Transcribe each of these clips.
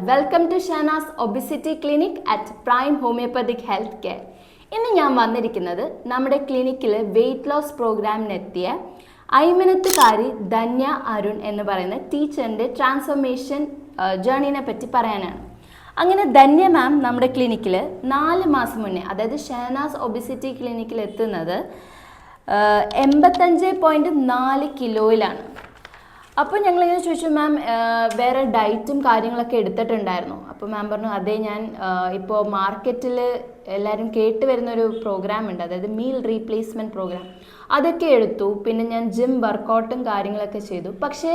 Welcome to Shanaz obesity clinic at prime homoeopathic health care. ഇന്ന് ഞാൻ വന്നിരിക്കുന്നത് നമ്മുടെ ക്ലിനിക്കിൽ വെയിറ്റ് ലോസ് പ്രോഗ്രാമിനെത്തിയ ഐമനത്തുകാരി ധന്യ അരുൺ എന്ന് പറയുന്ന ടീച്ചറിൻ്റെ ട്രാൻസ്ഫോർമേഷൻ ജേർണീനെ പറ്റി പറയാനാണ്. അങ്ങനെ ധന്യ മാം നമ്മുടെ ക്ലിനിക്കിൽ 4 മാസം മുന്നേ, അതായത് ഷാനാസ് ഒബിസിറ്റി ക്ലിനിക്കിൽ എത്തുന്നത് 85.4 കിലോയിലാണ്. അപ്പോൾ ഞങ്ങളിങ്ങനെ ചോദിച്ചു, മാം വേറെ ഡയറ്റും കാര്യങ്ങളൊക്കെ എടുത്തിട്ടുണ്ടായിരുന്നു? അപ്പോൾ മാം പറഞ്ഞു, അതെ, ഞാൻ ഇപ്പോൾ മാർക്കറ്റിൽ എല്ലാവരും കേട്ട് വരുന്നൊരു പ്രോഗ്രാം ഉണ്ട്, അതായത് മീൽ റീപ്ലേസ്മെൻറ്റ് പ്രോഗ്രാം, അതൊക്കെ എടുത്തു. പിന്നെ ഞാൻ ജിം വർക്കൗട്ടും കാര്യങ്ങളൊക്കെ ചെയ്തു. പക്ഷേ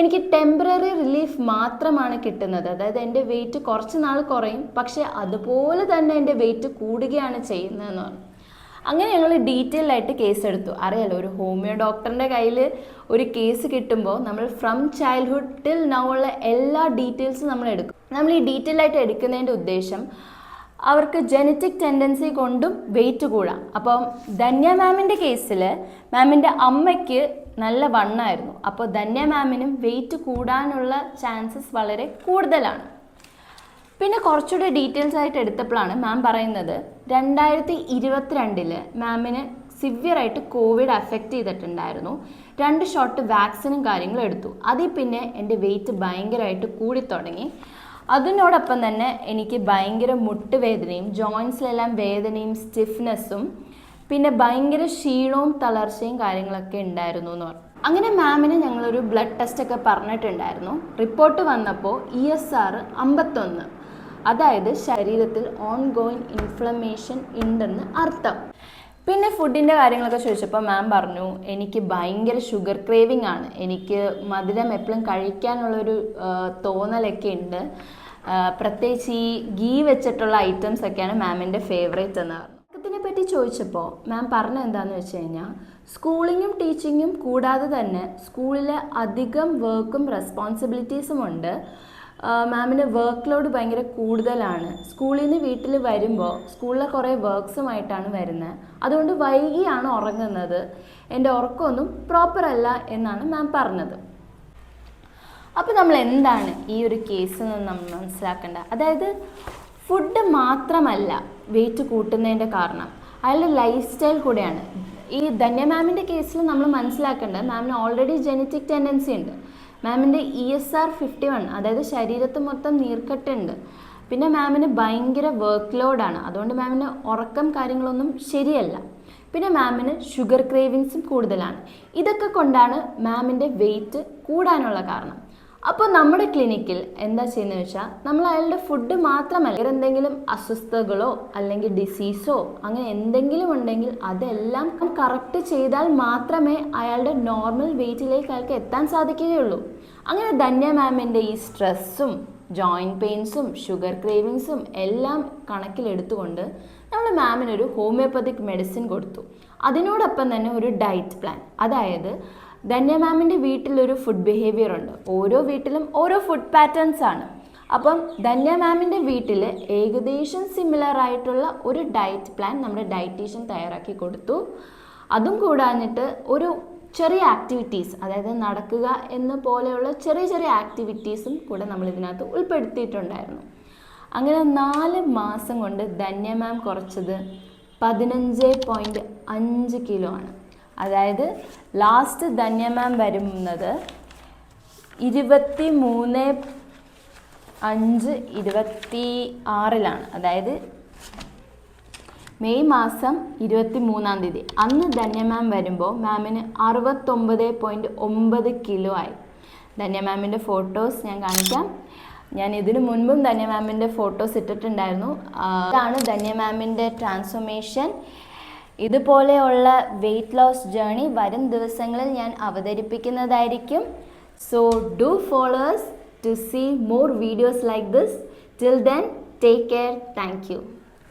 എനിക്ക് ടെമ്പററി റിലീഫ് മാത്രമാണ് കിട്ടുന്നത്. അതായത് എൻ്റെ വെയിറ്റ് കുറച്ച് നാൾ കുറയും, പക്ഷേ അതുപോലെ തന്നെ എൻ്റെ വെയിറ്റ് കൂടുകയാണ് ചെയ്യുന്നതെന്ന് പറഞ്ഞു. അങ്ങനെ ഞങ്ങൾ ഡീറ്റെയിൽ ആയിട്ട് കേസ് എടുത്തു. അറിയാലോ, ഒരു ഹോമിയോ ഡോക്ടറിൻ്റെ കയ്യിൽ ഒരു കേസ് കിട്ടുമ്പോൾ നമ്മൾ ഫ്രം ചൈൽഡ്ഹുഡ് ടിൽ നൗ ഉള്ള എല്ലാ ഡീറ്റെയിൽസും നമ്മൾ എടുക്കും. നമ്മൾ ഈ ഡീറ്റെയിൽ ആയിട്ട് എടുക്കുന്നതിൻ്റെ ഉദ്ദേശം അവർക്ക് ജനറ്റിക് ടെൻഡൻസി കൊണ്ടും വെയിറ്റ് കൂടാം. അപ്പം ധന്യ മാമിൻ്റെ കേസിൽ മാമിൻ്റെ അമ്മയ്ക്ക് നല്ല വണ്ണമായിരുന്നു. അപ്പോൾ ധന്യ മാമിനും വെയിറ്റ് കൂടാനുള്ള ചാൻസസ് വളരെ കൂടുതലാണ്. പിന്നെ കുറച്ചുകൂടെ ഡീറ്റെയിൽസ് ആയിട്ട് എടുത്തപ്പോഴാണ് മാം പറയുന്നത്, 2022 മാമിന് സിവിയറായിട്ട് കോവിഡ് അഫക്റ്റ് ചെയ്തിട്ടുണ്ടായിരുന്നു. 2 ഷോട്ട് വാക്സിനും കാര്യങ്ങളും എടുത്തു. അതിൽ പിന്നെ എൻ്റെ വെയിറ്റ് ഭയങ്കരമായിട്ട് കൂടിത്തുടങ്ങി. അതിനോടൊപ്പം തന്നെ എനിക്ക് ഭയങ്കര മുട്ടുവേദനയും ജോയിൻസിലെല്ലാം വേദനയും സ്റ്റിഫ്നെസ്സും പിന്നെ ഭയങ്കര ക്ഷീണവും തളർച്ചയും കാര്യങ്ങളൊക്കെ ഉണ്ടായിരുന്നു എന്ന് പറഞ്ഞു. അങ്ങനെ മാമിന് ഞങ്ങളൊരു ബ്ലഡ് ടെസ്റ്റൊക്കെ പറഞ്ഞിട്ടുണ്ടായിരുന്നു. റിപ്പോർട്ട് വന്നപ്പോൾ ESR 51, അതായത് ശരീരത്തിൽ ഓൺഗോയിങ് ഇൻഫ്ലമേഷൻ ഉണ്ടെന്ന് അർത്ഥം. പിന്നെ ഫുഡിൻ്റെ കാര്യങ്ങളൊക്കെ ചോദിച്ചപ്പോൾ മാം പറഞ്ഞു, എനിക്ക് ഭയങ്കര ഷുഗർ ക്രേവിംഗ് ആണ്, എനിക്ക് മധുരം എപ്പോഴും കഴിക്കാനുള്ളൊരു തോന്നലൊക്കെ ഉണ്ട്, പ്രത്യേകിച്ച് ഈ ഗീ വെച്ചിട്ടുള്ള ഐറ്റംസ് ഒക്കെയാണ് മാമിൻ്റെ ഫേവറേറ്റ് എന്ന് പറഞ്ഞു. ഇതിനെ പറ്റി ചോദിച്ചപ്പോൾ മാം പറഞ്ഞത് എന്താണെന്ന് വെച്ച് കഴിഞ്ഞാൽ, സ്കൂളിങ്ങും ടീച്ചിങ്ങും കൂടാതെ തന്നെ സ്കൂളിൽ അധികം വർക്കും റെസ്പോൺസിബിലിറ്റീസും ഉണ്ട്. മാമിന് വർക്ക് ലോഡ് ഭയങ്കര കൂടുതലാണ്. സ്കൂളിൽ നിന്ന് വീട്ടിൽ വരുമ്പോൾ സ്കൂളിലെ കുറേ വർക്ക്സുമായിട്ടാണ് വരുന്നത്. അതുകൊണ്ട് വൈകിയാണ് ഉറങ്ങുന്നത്. എൻ്റെ ഉറക്കമൊന്നും പ്രോപ്പറല്ല എന്നാണ് മാം പറഞ്ഞത്. അപ്പോൾ നമ്മൾ എന്താണ് ഈ ഒരു കേസിൽ നിന്ന് നമ്മൾ മനസ്സിലാക്കേണ്ടത്? അതായത് ഫുഡ് മാത്രമല്ല വെയിറ്റ് കൂട്ടുന്നതിൻ്റെ കാരണം, അയാളുടെ ലൈഫ് സ്റ്റൈൽ കൂടെയാണ്. ഈ ധന്യ മാമിൻ്റെ കേസിൽ നമ്മൾ മനസ്സിലാക്കേണ്ടത്, മാമിന് ഓൾറെഡി ജനറ്റിക് ടെൻഡൻസി ഉണ്ട്. മാമിൻ്റെ ESR 51, അതായത് ശരീരത്ത് മൊത്തം നീർക്കെട്ടുണ്ട്. പിന്നെ മാമിന് ഭയങ്കര വർക്ക് ലോഡാണ്, അതുകൊണ്ട് മാമിന് ഉറക്കം കാര്യങ്ങളൊന്നും ശരിയല്ല. പിന്നെ മാമിന് ഷുഗർ ക്രേവിങ്സും കൂടുതലാണ്. ഇതൊക്കെ കൊണ്ടാണ് മാമിൻ്റെ വെയിറ്റ് കൂടാനുള്ള കാരണം. അപ്പോൾ നമ്മുടെ ക്ലിനിക്കിൽ എന്താ ചെയ്യുന്നത് വെച്ചാൽ, നമ്മൾ അയാളുടെ ഫുഡ് മാത്രമല്ല, വേറെ എന്തെങ്കിലും അസ്വസ്ഥതകളോ അല്ലെങ്കിൽ ഡിസീസോ അങ്ങനെ എന്തെങ്കിലും ഉണ്ടെങ്കിൽ അതെല്ലാം കറക്റ്റ് ചെയ്താൽ മാത്രമേ അയാളുടെ നോർമൽ വെയിറ്റിലേക്ക് അയാൾക്ക് എത്താൻ സാധിക്കുകയുള്ളൂ. അങ്ങനെ ധന്യ മാമിൻ്റെ ഈ സ്ട്രെസ്സും ജോയിൻറ്റ് പെയിൻസും ഷുഗർ ക്രേവിങ്സും എല്ലാം കണക്കിലെടുത്തുകൊണ്ട് നമ്മൾ മാമിനൊരു ഹോമിയോപ്പതിക് മെഡിസിൻ കൊടുത്തു. അതിനോടൊപ്പം തന്നെ ഒരു ഡയറ്റ് പ്ലാൻ. അതായത് ധന്യ മാമിൻ്റെ വീട്ടിലൊരു ഫുഡ് ബിഹേവിയർ ഉണ്ട്. ഓരോ വീട്ടിലും ഓരോ ഫുഡ് പാറ്റേൺസ് ആണ്. അപ്പം ധന്യ മാമിൻ്റെ വീട്ടിൽ ഏകദേശം സിമിലർ ആയിട്ടുള്ള ഒരു ഡയറ്റ് പ്ലാൻ നമ്മുടെ ഡയറ്റീഷ്യൻ തയ്യാറാക്കി കൊടുത്തു. അതും കൂടാഞ്ഞിട്ട് ഒരു ചെറിയ ആക്ടിവിറ്റീസ്, അതായത് നടക്കുക എന്ന പോലെയുള്ള ചെറിയ ചെറിയ ആക്ടിവിറ്റീസും കൂടെ നമ്മൾ ഇതിനകത്ത് ഉൾപ്പെടുത്തിയിട്ടുണ്ടായിരുന്നു. അങ്ങനെ 4 മാസം കൊണ്ട് ധന്യ മാം കുറച്ചത് 15.5 കിലോ ആണ്. അതായത് ലാസ്റ്റ് ധന്യ മാം വരുന്നത് 23/5/26 അതായത് മെയ് മാസം 23-ാം തീയതി. അന്ന് ധന്യ മാം വരുമ്പോൾ മാമിന് 69.9 കിലോ ആയി. ധന്യ മാമിൻ്റെ ഫോട്ടോസ് ഞാൻ കാണിക്കാം. ഞാൻ ഇതിനു മുൻപും ധന്യ മാമിൻ്റെ ഫോട്ടോസ് ഇട്ടിട്ടുണ്ടായിരുന്നു. ഇതാണ് ധന്യ മാമിൻ്റെ ട്രാൻസ്ഫോർമേഷൻ. ഇതുപോലെയുള്ള വെയിറ്റ് ലോസ് ജേർണി വരും ദിവസങ്ങളിൽ ഞാൻ അവതരിപ്പിക്കുന്നതായിരിക്കും. So do follow us to see more videos like this. Till then, take care. Thank you.